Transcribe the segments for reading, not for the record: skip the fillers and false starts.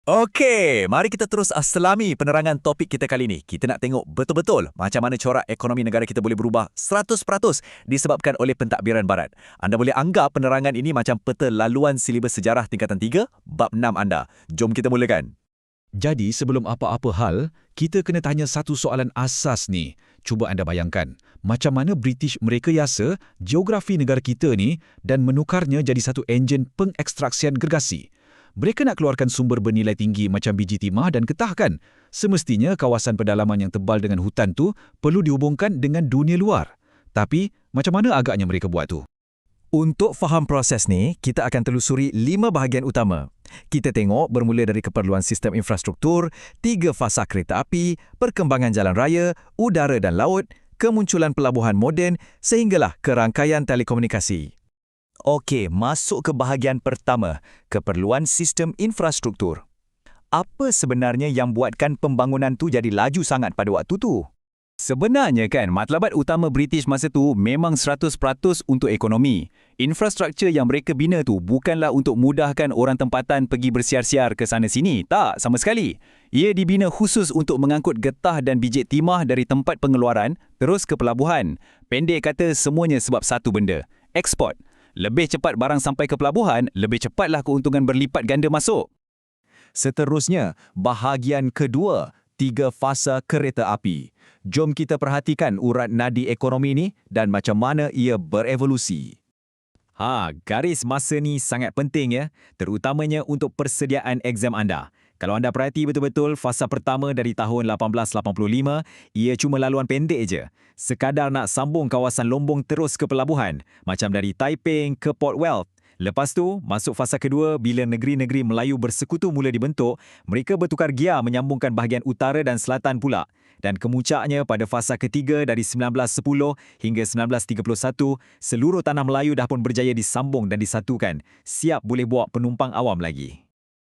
Okey, mari kita terus selami penerangan topik kita kali ini. Kita nak tengok betul-betul macam mana corak ekonomi negara kita boleh berubah 100% disebabkan oleh pentadbiran barat. Anda boleh anggap penerangan ini macam peta laluan silibus sejarah tingkatan 3, bab 6 anda. Jom kita mulakan. Jadi sebelum apa-apa hal, kita kena tanya satu soalan asas ni. Cuba anda bayangkan, macam mana British merekayasa geografi negara kita ni dan menukarnya jadi satu enjin pengekstraksian gergasi. Mereka nak keluarkan sumber bernilai tinggi macam biji timah dan getah kan? Semestinya kawasan pedalaman yang tebal dengan hutan tu perlu dihubungkan dengan dunia luar. Tapi, macam mana agaknya mereka buat tu? Untuk faham proses ni, kita akan telusuri 5 bahagian utama. Kita tengok bermula dari keperluan sistem infrastruktur, 3 fasa kereta api, perkembangan jalan raya, udara dan laut, kemunculan pelabuhan moden sehinggalah ke rangkaian telekomunikasi. Okey, masuk ke bahagian pertama, keperluan sistem infrastruktur. Apa sebenarnya yang buatkan pembangunan tu jadi laju sangat pada waktu tu? Sebenarnya kan, matlabat utama British masa tu memang 100% untuk ekonomi. Infrastruktur yang mereka bina tu bukanlah untuk mudahkan orang tempatan pergi bersiar-siar ke sana-sini. Tak, sama sekali. Ia dibina khusus untuk mengangkut getah dan biji timah dari tempat pengeluaran terus ke pelabuhan. Pendek kata, semuanya sebab satu benda, ekspor. Lebih cepat barang sampai ke pelabuhan, lebih cepatlah keuntungan berlipat ganda masuk. Seterusnya, bahagian kedua, 3 fasa kereta api. Jom kita perhatikan urat nadi ekonomi ni dan macam mana ia berevolusi. Garis masa ni sangat penting ya, terutamanya untuk persediaan exam anda. Kalau anda perhati betul-betul, fasa pertama dari tahun 1885, ia cuma laluan pendek je. Sekadar nak sambung kawasan Lombong terus ke pelabuhan, macam dari Taiping ke Port Wealth. Lepas tu, masuk fasa kedua bila negeri-negeri Melayu bersekutu mula dibentuk, mereka bertukar gia menyambungkan bahagian utara dan selatan pula. Dan kemuncaknya pada fasa ketiga dari 1910 hingga 1931, seluruh tanah Melayu dah pun berjaya disambung dan disatukan. Siap boleh bawa penumpang awam lagi.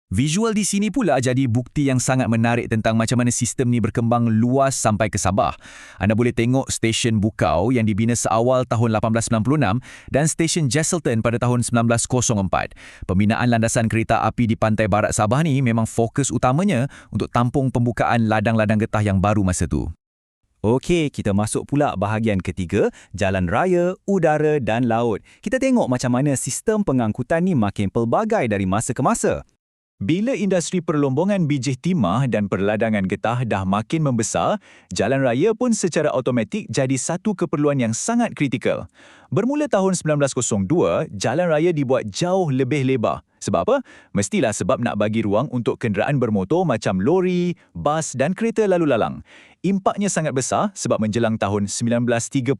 Visual di sini pula jadi bukti yang sangat menarik tentang macam mana sistem ni berkembang luas sampai ke Sabah. Anda boleh tengok stesen Bukau yang dibina seawal tahun 1896 dan stesen Jesselton pada tahun 1904. Pembinaan landasan kereta api di pantai barat Sabah ni memang fokus utamanya untuk tampung pembukaan ladang-ladang getah yang baru masa tu. Okey, kita masuk pula bahagian ketiga, jalan raya, udara dan laut. Kita tengok macam mana sistem pengangkutan ni makin pelbagai dari masa ke masa. Bila industri perlombongan biji timah dan perladangan getah dah makin membesar, jalan raya pun secara automatik jadi satu keperluan yang sangat kritikal. Bermula tahun 1902, jalan raya dibuat jauh lebih lebar. Sebab apa? Mestilah sebab nak bagi ruang untuk kenderaan bermotor macam lori, bas dan kereta lalu lalang. Impaknya sangat besar sebab menjelang tahun 1939,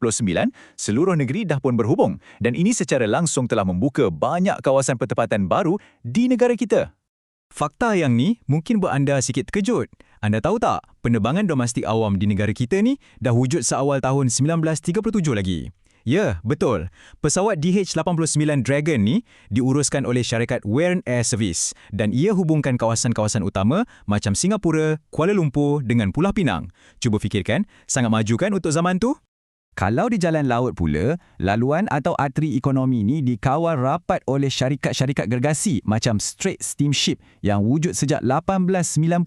seluruh negeri dah pun berhubung dan ini secara langsung telah membuka banyak kawasan pertempatan baru di negara kita. Fakta yang ni mungkin buat anda sikit terkejut. Anda tahu tak, penerbangan domestik awam di negara kita ni dah wujud seawal tahun 1937 lagi. Ya, betul. Pesawat DH-89 Dragon ni diuruskan oleh syarikat Wern Air Service dan ia hubungkan kawasan-kawasan utama macam Singapura, Kuala Lumpur dengan Pulau Pinang. Cuba fikirkan, sangat maju kan untuk zaman tu? Kalau di jalan laut pula, laluan atau arteri ekonomi ni dikawal rapat oleh syarikat-syarikat gergasi macam Strait Steamship yang wujud sejak 1890.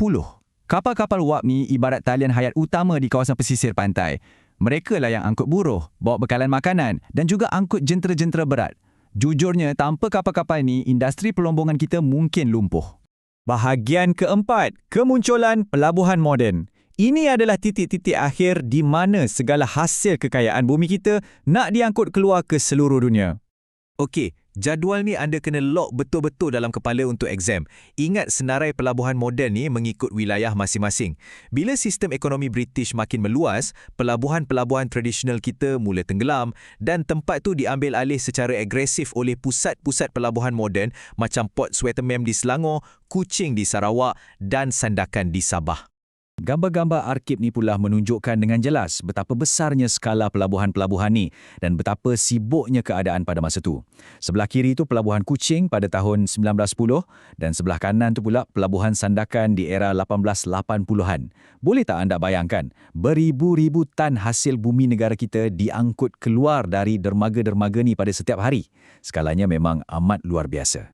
Kapal-kapal wap ni ibarat talian hayat utama di kawasan pesisir pantai. Mereka lah yang angkut buruh, bawa bekalan makanan dan juga angkut jentera-jentera berat. Jujurnya, tanpa kapal-kapal ni, industri perlombongan kita mungkin lumpuh. Bahagian keempat, kemunculan pelabuhan moden. Ini adalah titik-titik akhir di mana segala hasil kekayaan bumi kita nak diangkut keluar ke seluruh dunia. Okey, jadual ni anda kena lock betul-betul dalam kepala untuk exam. Ingat senarai pelabuhan moden ni mengikut wilayah masing-masing. Bila sistem ekonomi British makin meluas, pelabuhan-pelabuhan tradisional kita mula tenggelam dan tempat tu diambil alih secara agresif oleh pusat-pusat pelabuhan moden macam Port Swettenham di Selangor, Kuching di Sarawak dan Sandakan di Sabah. Gambar-gambar arkib ni pula menunjukkan dengan jelas betapa besarnya skala pelabuhan-pelabuhan ni dan betapa sibuknya keadaan pada masa tu. Sebelah kiri tu pelabuhan Kuching pada tahun 1910 dan sebelah kanan tu pula pelabuhan Sandakan di era 1880-an. Boleh tak anda bayangkan, beribu-ribu tan hasil bumi negara kita diangkut keluar dari dermaga-dermaga ni pada setiap hari. Skalanya memang amat luar biasa.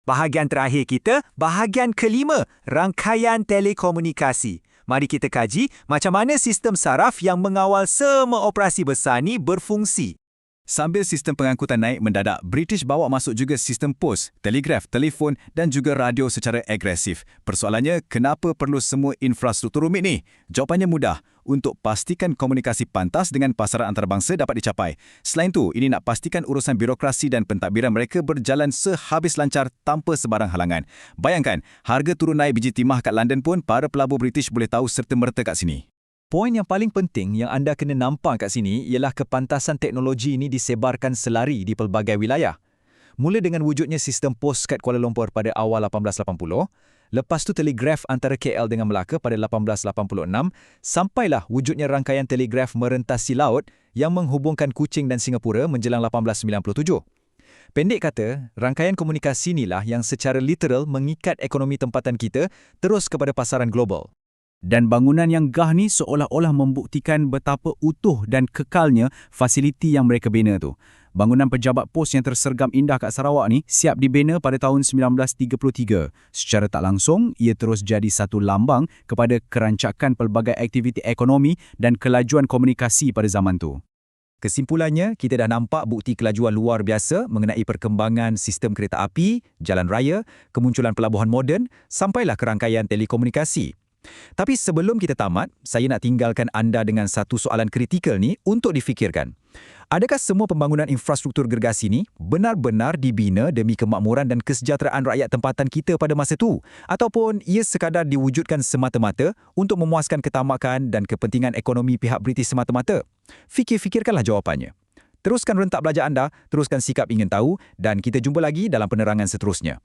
Bahagian terakhir kita, bahagian kelima, rangkaian telekomunikasi. Mari kita kaji macam mana sistem saraf yang mengawal semua operasi besar ni berfungsi. Sambil sistem pengangkutan naik mendadak, British bawa masuk juga sistem pos, telegraf, telefon dan juga radio secara agresif. Persoalannya, kenapa perlu semua infrastruktur rumit ni? Jawapannya mudah, untuk pastikan komunikasi pantas dengan pasaran antarabangsa dapat dicapai. Selain tu, ini nak pastikan urusan birokrasi dan pentadbiran mereka berjalan sehabis lancar tanpa sebarang halangan. Bayangkan, harga turun naik biji timah kat London pun para pelabur British boleh tahu serta-merta kat sini. Poin yang paling penting yang anda kena nampak kat sini ialah kepantasan teknologi ini disebarkan selari di pelbagai wilayah. Mula dengan wujudnya sistem pos kat Kuala Lumpur pada awal 1880, lepas tu telegraf antara KL dengan Melaka pada 1886, sampailah wujudnya rangkaian telegraf merentasi laut yang menghubungkan Kuching dan Singapura menjelang 1897. Pendek kata, rangkaian komunikasi inilah yang secara literal mengikat ekonomi tempatan kita terus kepada pasaran global. Dan bangunan yang gah ni seolah-olah membuktikan betapa utuh dan kekalnya fasiliti yang mereka bina tu. Bangunan pejabat pos yang tersergam indah kat Sarawak ni siap dibina pada tahun 1933. Secara tak langsung, ia terus jadi satu lambang kepada kerancakan pelbagai aktiviti ekonomi dan kelajuan komunikasi pada zaman tu. Kesimpulannya, kita dah nampak bukti kelajuan luar biasa mengenai perkembangan sistem kereta api, jalan raya, kemunculan pelabuhan moden, sampailah ke rangkaian telekomunikasi. Tapi sebelum kita tamat, saya nak tinggalkan anda dengan satu soalan kritikal ni untuk difikirkan. Adakah semua pembangunan infrastruktur gergasi ni benar-benar dibina demi kemakmuran dan kesejahteraan rakyat tempatan kita pada masa tu? Ataupun ia sekadar diwujudkan semata-mata untuk memuaskan ketamakan dan kepentingan ekonomi pihak British semata-mata? Fikir-fikirkanlah jawapannya. Teruskan rentak belajar anda, teruskan sikap ingin tahu dan kita jumpa lagi dalam penerangan seterusnya.